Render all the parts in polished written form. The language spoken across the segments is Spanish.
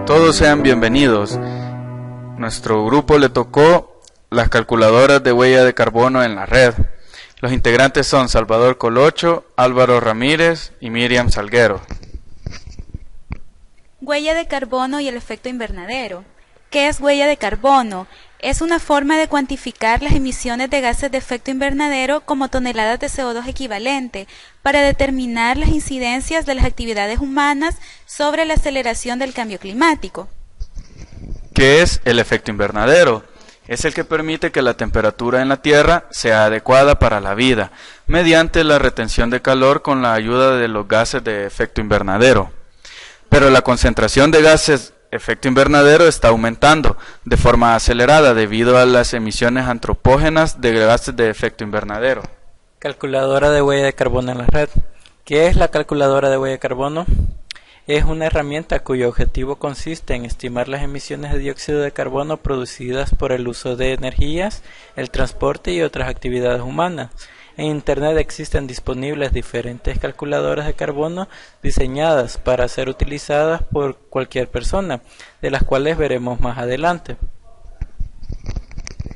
Todos sean bienvenidos. Nuestro grupo le tocó las calculadoras de huella de carbono en la red. Los integrantes son Salvador Colocho, Álvaro Ramírez y Miriam Salguero. Huella de carbono y el efecto invernadero. ¿Qué es huella de carbono? Es una forma de cuantificar las emisiones de gases de efecto invernadero como toneladas de CO2 equivalente para determinar las incidencias de las actividades humanas sobre la aceleración del cambio climático. ¿Qué es el efecto invernadero? Es el que permite que la temperatura en la Tierra sea adecuada para la vida, mediante la retención de calor con la ayuda de los gases de efecto invernadero. Pero la concentración de gases efecto invernadero está aumentando de forma acelerada debido a las emisiones antropógenas de gases de efecto invernadero. Calculadora de huella de carbono en la red. ¿Qué es la calculadora de huella de carbono? Es una herramienta cuyo objetivo consiste en estimar las emisiones de dióxido de carbono producidas por el uso de energías, el transporte y otras actividades humanas. En Internet existen disponibles diferentes calculadoras de carbono diseñadas para ser utilizadas por cualquier persona, de las cuales veremos más adelante.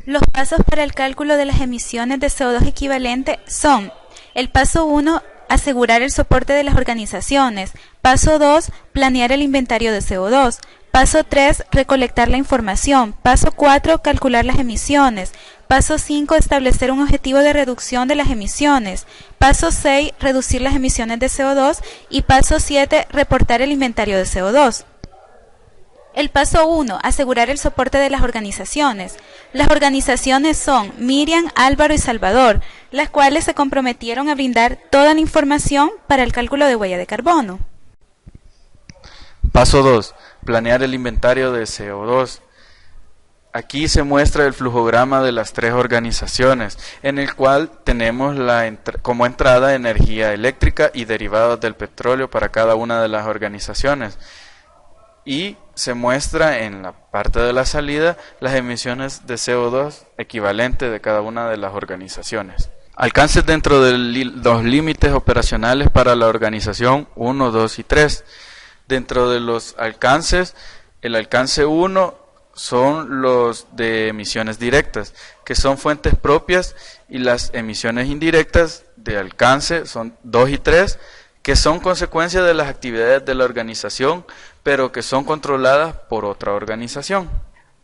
Los pasos para el cálculo de las emisiones de CO2 equivalente son: el paso 1, asegurar el soporte de las organizaciones; paso 2, planear el inventario de CO2; paso 3, recolectar la información; paso 4, calcular las emisiones; paso 5, establecer un objetivo de reducción de las emisiones; paso 6, reducir las emisiones de CO2; y paso 7, reportar el inventario de CO2. El paso 1, asegurar el soporte de las organizaciones. Las organizaciones son Miriam, Álvaro y Salvador, las cuales se comprometieron a brindar toda la información para el cálculo de huella de carbono. Paso 2. Planear el inventario de CO2. Aquí se muestra el flujograma de las tres organizaciones, en el cual tenemos como entrada energía eléctrica y derivados del petróleo para cada una de las organizaciones. Y se muestra en la parte de la salida las emisiones de CO2 equivalentes de cada una de las organizaciones. Alcances dentro de los límites operacionales para la organización 1, 2 y 3. Dentro de los alcances, el alcance 1 son los de emisiones directas, que son fuentes propias, y las emisiones indirectas de alcance son 2 y 3, que son consecuencia de las actividades de la organización, pero que son controladas por otra organización.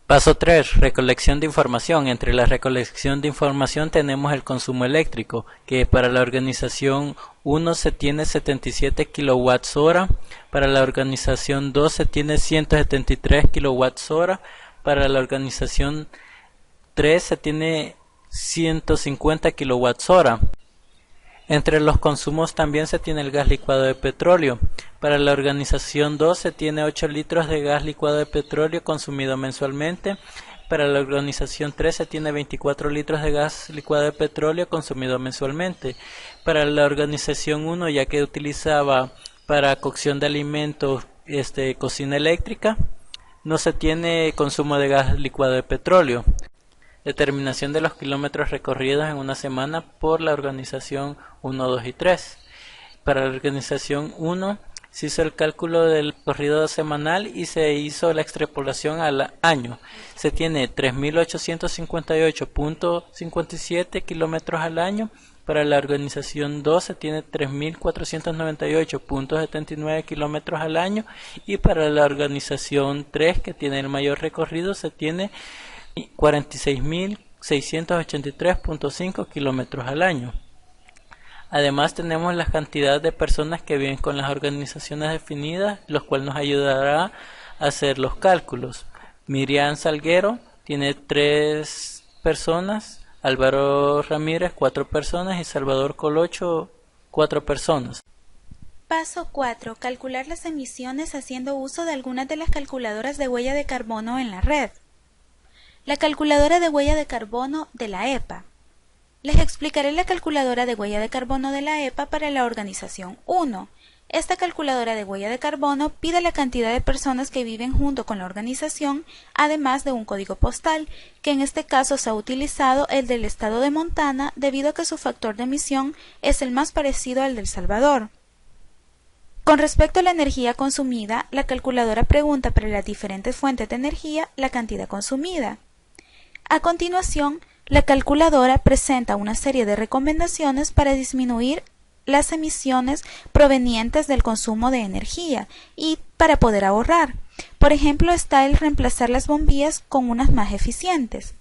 Paso 3. Recolección de información. Entre la recolección de información tenemos el consumo eléctrico, que para la organización 1 se tiene 77 kWh, para la organización 2 se tiene 173 kWh, para la organización 3 se tiene 150 kWh. Entre los consumos también se tiene el gas licuado de petróleo. Para la organización 2 se tiene 8 litros de gas licuado de petróleo consumido mensualmente. Para la organización 3 se tiene 24 litros de gas licuado de petróleo consumido mensualmente. Para la organización 1, ya que utilizaba para cocción de alimentos cocina eléctrica, no se tiene consumo de gas licuado de petróleo. Determinación de los kilómetros recorridos en una semana por la organización 1, 2 y 3. Para la organización 1 se hizo el cálculo del recorrido semanal y se hizo la extrapolación al año. Se tiene 3.858.57 kilómetros al año. Para la organización 2 se tiene 3.498.79 kilómetros al año. Y para la organización 3, que tiene el mayor recorrido, se tiene 46.683.5 kilómetros al año. Además tenemos la cantidad de personas que viven con las organizaciones definidas, los cuales nos ayudará a hacer los cálculos. Miriam Salguero tiene 3 personas, Álvaro Ramírez 4 personas y Salvador Colocho 4 personas. Paso 4. Calcular las emisiones haciendo uso de algunas de las calculadoras de huella de carbono en la red. La calculadora de huella de carbono de la EPA. Les explicaré la calculadora de huella de carbono de la EPA para la organización 1. Esta calculadora de huella de carbono pide la cantidad de personas que viven junto con la organización, además de un código postal, que en este caso se ha utilizado el del estado de Montana debido a que su factor de emisión es el más parecido al de El Salvador. Con respecto a la energía consumida, la calculadora pregunta para las diferentes fuentes de energía la cantidad consumida. A continuación, la calculadora presenta una serie de recomendaciones para disminuir las emisiones provenientes del consumo de energía y para poder ahorrar. Por ejemplo, está el reemplazar las bombillas con unas más eficientes.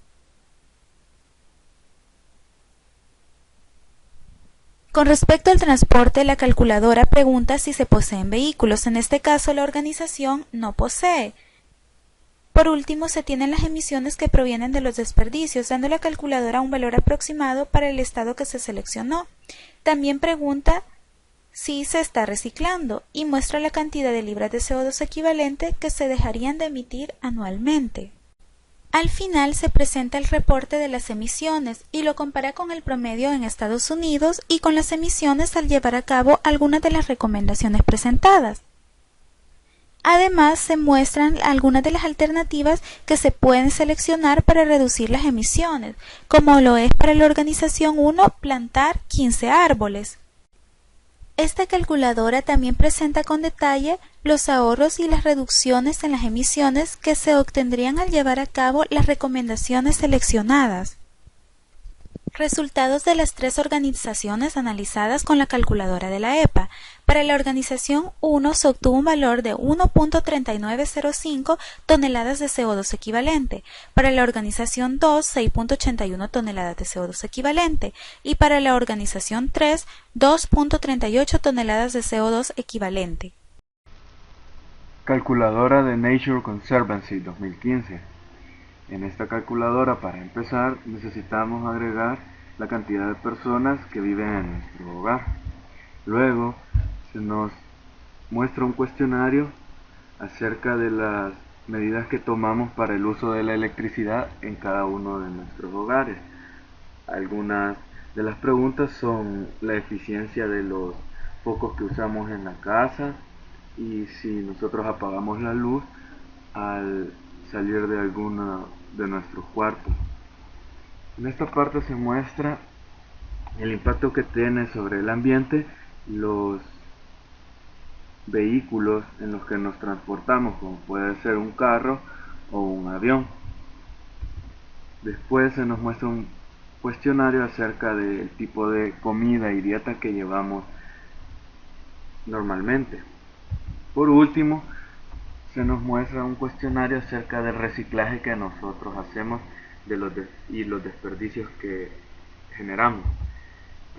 Con respecto al transporte, la calculadora pregunta si se poseen vehículos. En este caso, la organización no posee. Por último, se tienen las emisiones que provienen de los desperdicios, dando a la calculadora un valor aproximado para el estado que se seleccionó. También pregunta si se está reciclando y muestra la cantidad de libras de CO2 equivalente que se dejarían de emitir anualmente. Al final se presenta el reporte de las emisiones y lo compara con el promedio en Estados Unidos y con las emisiones al llevar a cabo algunas de las recomendaciones presentadas. Además, se muestran algunas de las alternativas que se pueden seleccionar para reducir las emisiones, como lo es para la organización 1 plantar 15 árboles. Esta calculadora también presenta con detalle los ahorros y las reducciones en las emisiones que se obtendrían al llevar a cabo las recomendaciones seleccionadas. Resultados de las tres organizaciones analizadas con la calculadora de la EPA. Para la organización 1 se obtuvo un valor de 1.3905 toneladas de CO2 equivalente, para la organización 2 6.81 toneladas de CO2 equivalente y para la organización 3 2.38 toneladas de CO2 equivalente. Calculadora de Nature Conservancy 2015. En esta calculadora, para empezar, necesitamos agregar la cantidad de personas que viven en nuestro hogar. Luego, se nos muestra un cuestionario acerca de las medidas que tomamos para el uso de la electricidad en cada uno de nuestros hogares. Algunas de las preguntas son la eficiencia de los focos que usamos en la casa y si nosotros apagamos la luz al salir de alguno de nuestros cuartos. En esta parte se muestra el impacto que tiene sobre el ambiente los vehículos en los que nos transportamos, como puede ser un carro o un avión. Después se nos muestra un cuestionario acerca del tipo de comida y dieta que llevamos normalmente. Por último, se nos muestra un cuestionario acerca del reciclaje que nosotros hacemos y los desperdicios que generamos.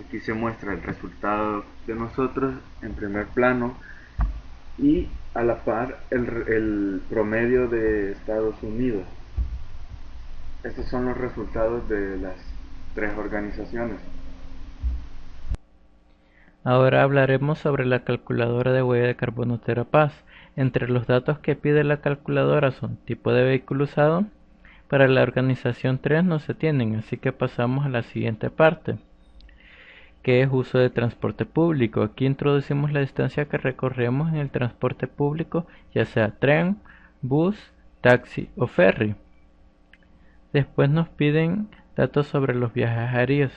Aquí se muestra el resultado de nosotros en primer plano y a la par el promedio de Estados Unidos. Estos son los resultados de las tres organizaciones. Ahora hablaremos sobre la calculadora de huella de carbono TerraPaz. Entre los datos que pide la calculadora son tipo de vehículo usado. Para la organización 3 no se tienen, así que pasamos a la siguiente parte, que es uso de transporte público. Aquí introducimos la distancia que recorremos en el transporte público, ya sea tren, bus, taxi o ferry. Después nos piden datos sobre los viajes aéreos.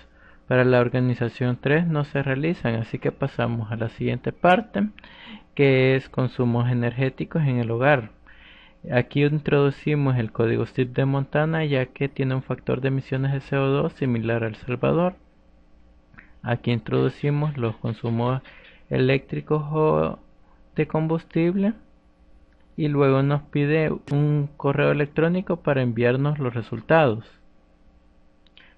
Para la organización 3 no se realizan, así que pasamos a la siguiente parte, que es consumos energéticos en el hogar. Aquí introducimos el código SIP de Montana, ya que tiene un factor de emisiones de CO2 similar a El Salvador. Aquí introducimos los consumos eléctricos o de combustible y luego nos pide un correo electrónico para enviarnos los resultados.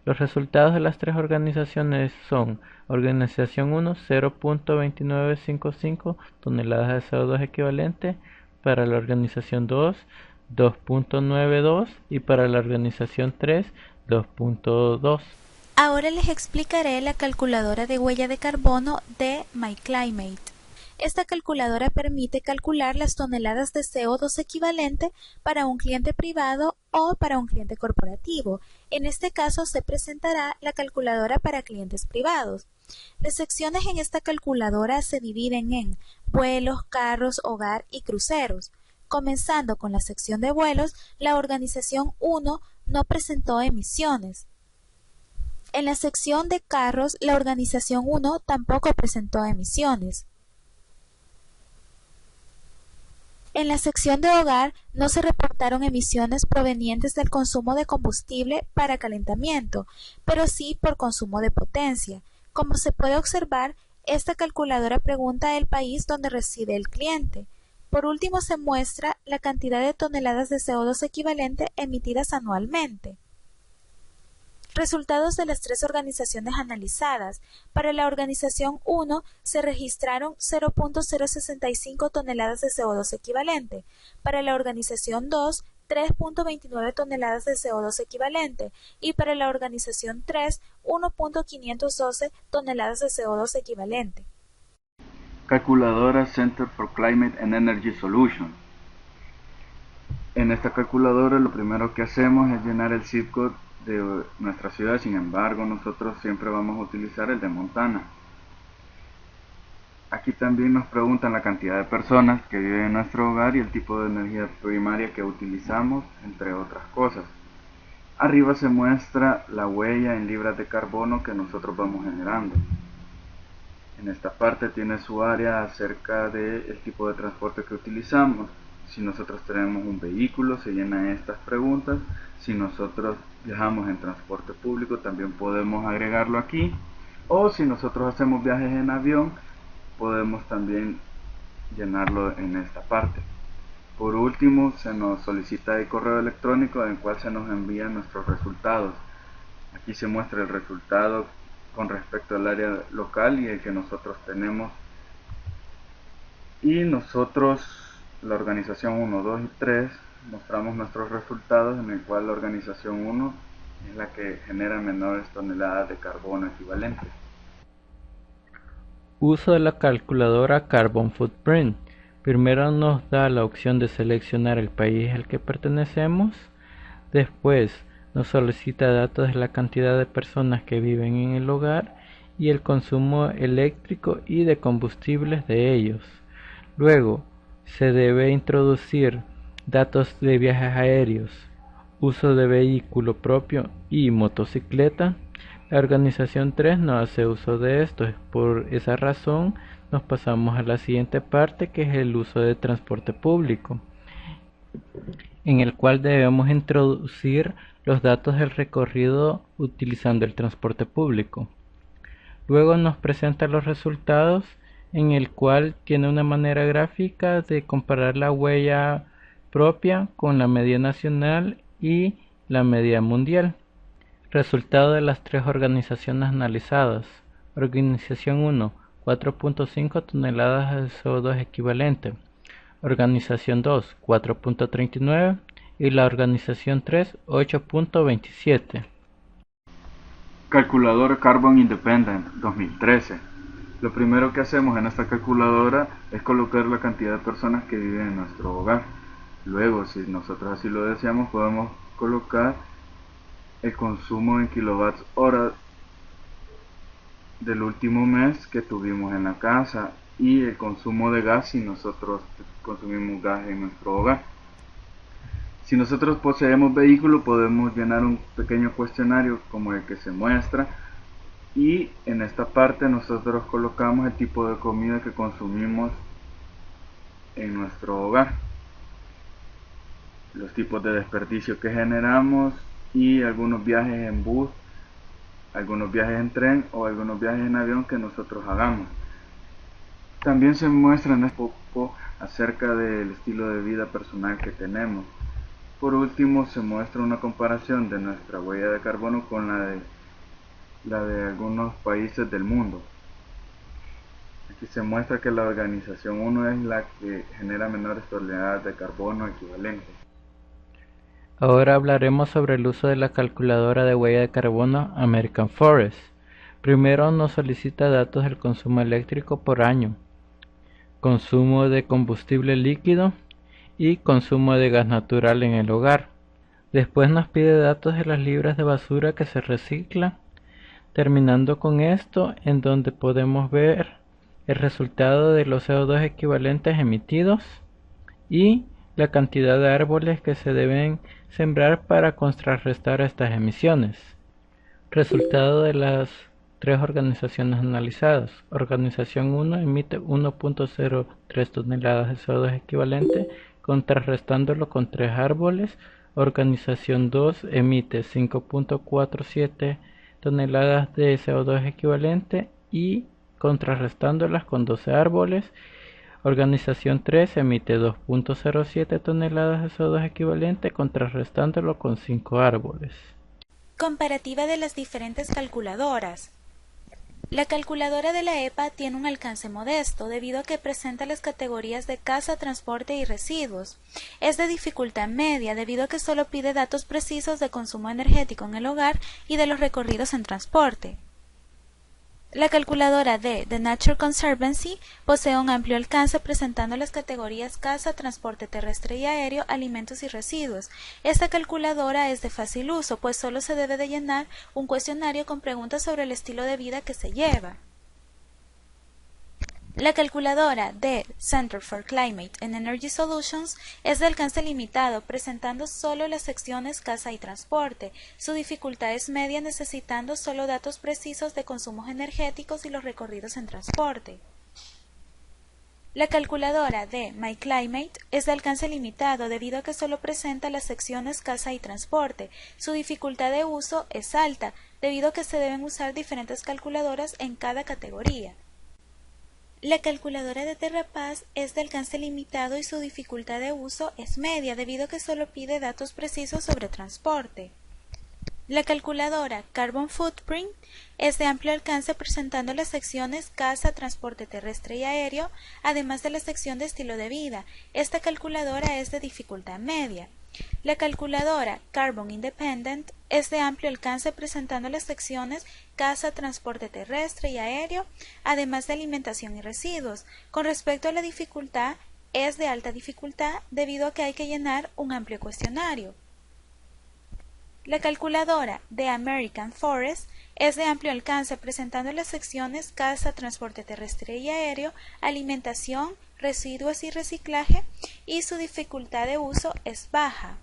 Los resultados de las tres organizaciones son: organización 1 0.2955 toneladas de CO2 equivalente, para la organización 2 2.92 y para la organización 3 2.2. Ahora les explicaré la calculadora de huella de carbono de MyClimate. Esta calculadora permite calcular las toneladas de CO2 equivalente para un cliente privado o para un cliente corporativo. En este caso se presentará la calculadora para clientes privados. Las secciones en esta calculadora se dividen en vuelos, carros, hogar y cruceros. Comenzando con la sección de vuelos, la organización 1 no presentó emisiones. En la sección de carros, la organización 1 tampoco presentó emisiones. En la sección de hogar no se reportaron emisiones provenientes del consumo de combustible para calentamiento, pero sí por consumo de potencia. Como se puede observar, esta calculadora pregunta el país donde reside el cliente. Por último se muestra la cantidad de toneladas de CO2 equivalente emitidas anualmente. Resultados de las tres organizaciones analizadas. Para la organización 1 se registraron 0.065 toneladas de CO2 equivalente. Para la organización 2, 3.29 toneladas de CO2 equivalente. Y para la organización 3, 1.512 toneladas de CO2 equivalente. Calculadora Center for Climate and Energy Solutions. En esta calculadora lo primero que hacemos es llenar el zip code de nuestra ciudad. Sin embargo, nosotros siempre vamos a utilizar el de Montana. Aquí también nos preguntan la cantidad de personas que viven en nuestro hogar y el tipo de energía primaria que utilizamos, entre otras cosas. Arriba se muestra la huella en libras de carbono que nosotros vamos generando. En esta parte tiene su área acerca del tipo de transporte que utilizamos. Si nosotros tenemos un vehículo, se llenan estas preguntas. Si nosotros viajamos en transporte público, también podemos agregarlo aquí. O si nosotros hacemos viajes en avión, podemos también llenarlo en esta parte. Por último, se nos solicita el correo electrónico en el cual se nos envían nuestros resultados. Aquí se muestra el resultado con respecto al área local y el que nosotros tenemos. Y nosotros, la organización 1, 2 y 3, mostramos nuestros resultados, en el cual la organización 1 es la que genera menores toneladas de carbono equivalente. Uso de la calculadora Carbon Footprint. Primero nos da la opción de seleccionar el país al que pertenecemos. Después nos solicita datos de la cantidad de personas que viven en el hogar y el consumo eléctrico y de combustibles de ellos. Luego se debe introducir datos de viajes aéreos, uso de vehículo propio y motocicleta. La organización 3 no hace uso de esto, por esa razón nos pasamos a la siguiente parte, que es el uso de transporte público, en el cual debemos introducir los datos del recorrido utilizando el transporte público. Luego nos presenta los resultados, en el cual tiene una manera gráfica de comparar la huella propia con la media nacional y la media mundial. Resultado de las tres organizaciones analizadas. Organización 1, 4.5 toneladas de CO2 equivalente. Organización 2, 4.39 y la organización 3, 8.27. Calculadora Carbon Independent 2013. Lo primero que hacemos en esta calculadora es colocar la cantidad de personas que viven en nuestro hogar. Luego, si nosotros así lo deseamos, podemos colocar el consumo en kilovatios hora del último mes que tuvimos en la casa y el consumo de gas si nosotros consumimos gas en nuestro hogar. Si nosotros poseemos vehículo, podemos llenar un pequeño cuestionario como el que se muestra, y en esta parte nosotros colocamos el tipo de comida que consumimos en nuestro hogar, los tipos de desperdicio que generamos y algunos viajes en bus, algunos viajes en tren o algunos viajes en avión que nosotros hagamos. También se muestra un poco acerca del estilo de vida personal que tenemos. Por último, se muestra una comparación de nuestra huella de carbono con la de algunos países del mundo. Aquí se muestra que la organización 1 es la que genera menores toneladas de carbono equivalentes. Ahora hablaremos sobre el uso de la calculadora de huella de carbono American Forest. Primero nos solicita datos del consumo eléctrico por año, consumo de combustible líquido y consumo de gas natural en el hogar. Después nos pide datos de las libras de basura que se reciclan, terminando con esto, en donde podemos ver el resultado de los CO2 equivalentes emitidos y la cantidad de árboles que se deben sembrar para contrarrestar estas emisiones. Resultado de las tres organizaciones analizadas. Organización 1 emite 1.03 toneladas de CO2 equivalente, contrarrestándolo con 3 árboles. Organización 2 emite 5.47 toneladas de CO2 equivalente y contrarrestándolas con 12 árboles. Organización 3 emite 2.07 toneladas de CO2 equivalente, contrarrestándolo con 5 árboles. Comparativa de las diferentes calculadoras. La calculadora de la EPA tiene un alcance modesto debido a que presenta las categorías de casa, transporte y residuos. Es de dificultad media debido a que solo pide datos precisos de consumo energético en el hogar y de los recorridos en transporte. La calculadora de The Nature Conservancy posee un amplio alcance presentando las categorías casa, transporte terrestre y aéreo, alimentos y residuos. Esta calculadora es de fácil uso, pues solo se debe de llenar un cuestionario con preguntas sobre el estilo de vida que se lleva. La calculadora de Center for Climate and Energy Solutions es de alcance limitado, presentando solo las secciones casa y transporte. Su dificultad es media, necesitando solo datos precisos de consumos energéticos y los recorridos en transporte. La calculadora de MyClimate es de alcance limitado debido a que solo presenta las secciones casa y transporte. Su dificultad de uso es alta, debido a que se deben usar diferentes calculadoras en cada categoría. La calculadora de TerraPaz es de alcance limitado y su dificultad de uso es media debido a que solo pide datos precisos sobre transporte. La calculadora Carbon Footprint es de amplio alcance presentando las secciones casa, transporte terrestre y aéreo, además de la sección de estilo de vida. Esta calculadora es de dificultad media. La calculadora Carbon Independent es de amplio alcance presentando las secciones casa, transporte terrestre y aéreo, además de alimentación y residuos. Con respecto a la dificultad, es de alta dificultad debido a que hay que llenar un amplio cuestionario. La calculadora de American Forest es de amplio alcance presentando las secciones casa, transporte terrestre y aéreo, alimentación, residuos y reciclaje, y su dificultad de uso es baja.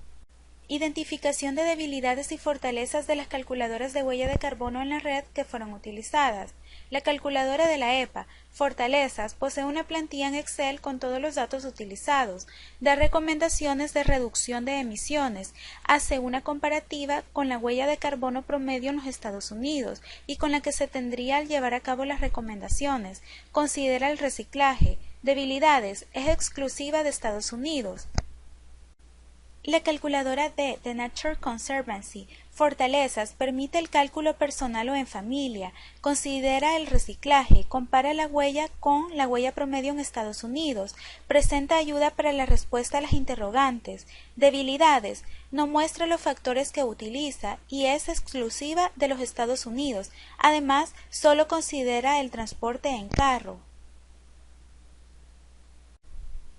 Identificación de debilidades y fortalezas de las calculadoras de huella de carbono en la red que fueron utilizadas. La calculadora de la EPA, Fortalezas, posee una plantilla en Excel con todos los datos utilizados, da recomendaciones de reducción de emisiones, hace una comparativa con la huella de carbono promedio en los Estados Unidos y con la que se tendría al llevar a cabo las recomendaciones, considera el reciclaje, debilidades, es exclusiva de Estados Unidos. La calculadora de The Nature Conservancy, Fortalezas, permite el cálculo personal o en familia, considera el reciclaje, compara la huella con la huella promedio en Estados Unidos, presenta ayuda para la respuesta a las interrogantes, debilidades, no muestra los factores que utiliza y es exclusiva de los Estados Unidos, además solo considera el transporte en carro.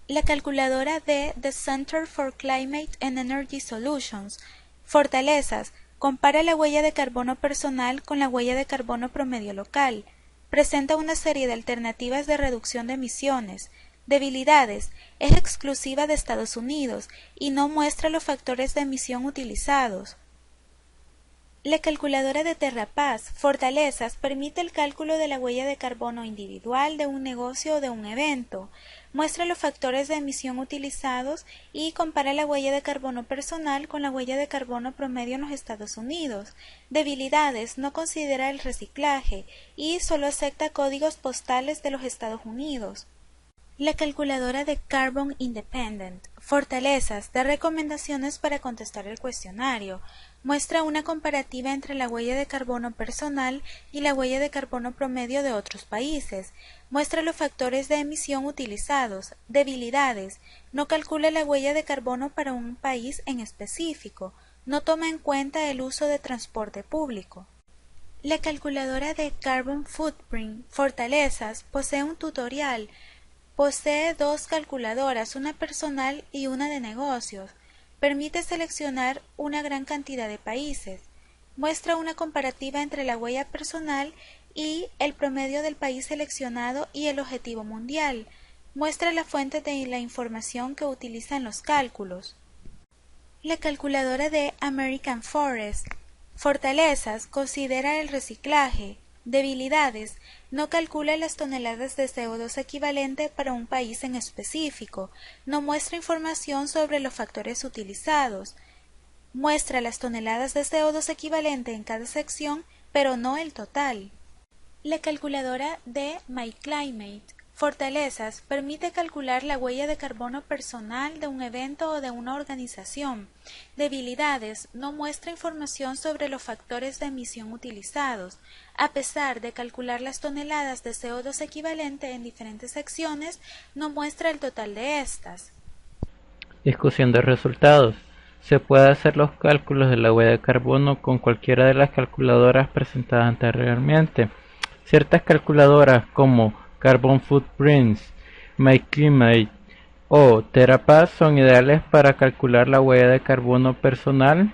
La calculadora de The Center for Climate and Energy Solutions, Fortalezas, compara la huella de carbono personal con la huella de carbono promedio local, presenta una serie de alternativas de reducción de emisiones, debilidades, es exclusiva de Estados Unidos y no muestra los factores de emisión utilizados. La calculadora de TerraPaz, Fortalezas, permite el cálculo de la huella de carbono individual de un negocio o de un evento, muestra los factores de emisión utilizados y compara la huella de carbono personal con la huella de carbono promedio en los Estados Unidos. Debilidades, no considera el reciclaje y solo acepta códigos postales de los Estados Unidos. La calculadora de Carbon Independent, Fortalezas, da recomendaciones para contestar el cuestionario, muestra una comparativa entre la huella de carbono personal y la huella de carbono promedio de otros países, muestra los factores de emisión utilizados, debilidades, no calcula la huella de carbono para un país en específico, no toma en cuenta el uso de transporte público. La calculadora de Carbon Footprint, Fortalezas, posee un tutorial. Posee dos calculadoras, una personal y una de negocios. Permite seleccionar una gran cantidad de países. Muestra una comparativa entre la huella personal y el promedio del país seleccionado y el objetivo mundial. Muestra la fuente de la información que utiliza en los cálculos. La calculadora de American Forest, Fortalezas, considera el reciclaje, Debilidades. No calcula las toneladas de CO2 equivalente para un país en específico. No muestra información sobre los factores utilizados. Muestra las toneladas de CO2 equivalente en cada sección, pero no el total. La calculadora de MyClimate. Fortalezas. Permite calcular la huella de carbono personal de un evento o de una organización. Debilidades. No muestra información sobre los factores de emisión utilizados. A pesar de calcular las toneladas de CO2 equivalente en diferentes secciones, no muestra el total de estas. Discusión de resultados. Se puede hacer los cálculos de la huella de carbono con cualquiera de las calculadoras presentadas anteriormente. Ciertas calculadoras como Carbon Footprints, MyClimate o TerraPath son ideales para calcular la huella de carbono personal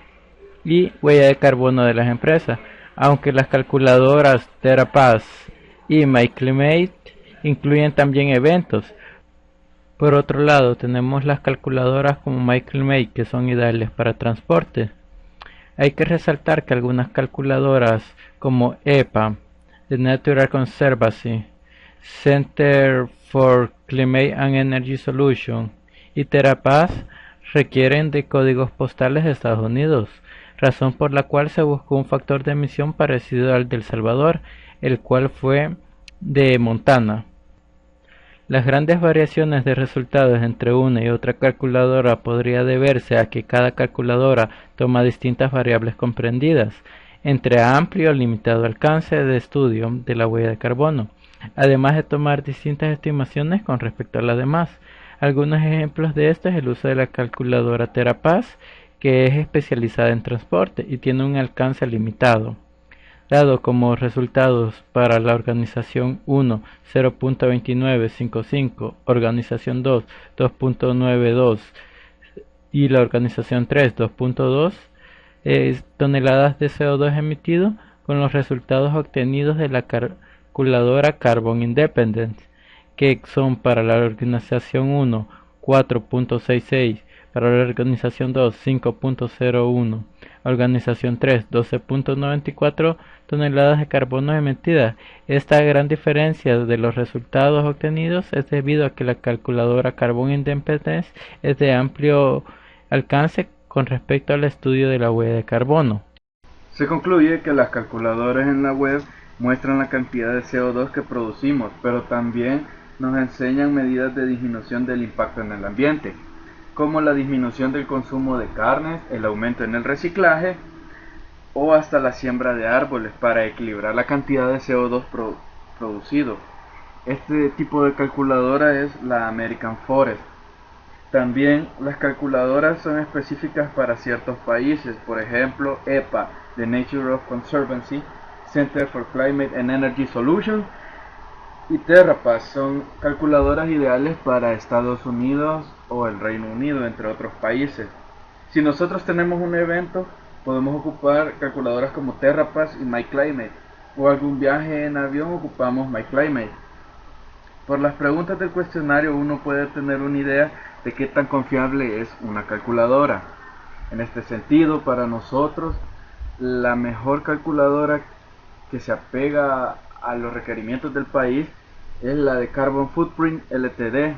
y huella de carbono de las empresas, aunque las calculadoras TerraPath y MyClimate incluyen también eventos. Por otro lado, tenemos las calculadoras como MyClimate, que son ideales para transporte. Hay que resaltar que algunas calculadoras como EPA, The Natural Conservancy, Center for Climate and Energy Solutions y TerraPath requieren de códigos postales de Estados Unidos, razón por la cual se buscó un factor de emisión parecido al de El Salvador, el cual fue de Montana. Las grandes variaciones de resultados entre una y otra calculadora podría deberse a que cada calculadora toma distintas variables comprendidas entre amplio o limitado alcance de estudio de la huella de carbono, además de tomar distintas estimaciones con respecto a las demás. Algunos ejemplos de esto es el uso de la calculadora TerraPath, que es especializada en transporte y tiene un alcance limitado, dado como resultados para la organización 1 0.2955, organización 2 2.92 y la organización 3 2.2 toneladas de CO2 emitido, con los resultados obtenidos de la calculadora Carbon Independent, que son para la organización 1 4.66, para la organización 2 5.01, organización 3 12.94 toneladas de carbono emitidas. Esta gran diferencia de los resultados obtenidos es debido a que la calculadora Carbon Independent es de amplio alcance con respecto al estudio de la huella de carbono. Se concluye que las calculadoras en la web muestran la cantidad de CO2 que producimos, pero también nos enseñan medidas de disminución del impacto en el ambiente, como la disminución del consumo de carnes, el aumento en el reciclaje o hasta la siembra de árboles para equilibrar la cantidad de CO2 producido. Este tipo de calculadora es la American Forest. También las calculadoras son específicas para ciertos países, por ejemplo EPA, The Nature of Conservancy, Center for Climate and Energy Solutions, y TerraPath son calculadoras ideales para Estados Unidos o el Reino Unido, entre otros países. Si nosotros tenemos un evento, podemos ocupar calculadoras como TerraPath y MyClimate, o algún viaje en avión ocupamos MyClimate. Por las preguntas del cuestionario uno puede tener una idea de qué tan confiable es una calculadora. En este sentido, para nosotros, la mejor calculadora que se apega a los requerimientos del país es la de Carbon Footprint Ltd.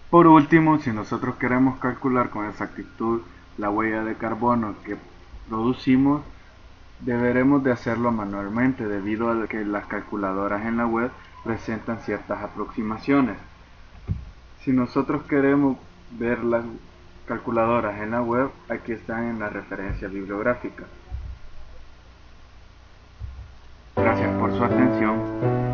Por último, si nosotros queremos calcular con exactitud la huella de carbono que producimos, deberemos de hacerlo manualmente debido a que las calculadoras en la web presentan ciertas aproximaciones. Si nosotros queremos ver las calculadoras en la web, aquí están en la referencia bibliográfica. Gracias por su atención.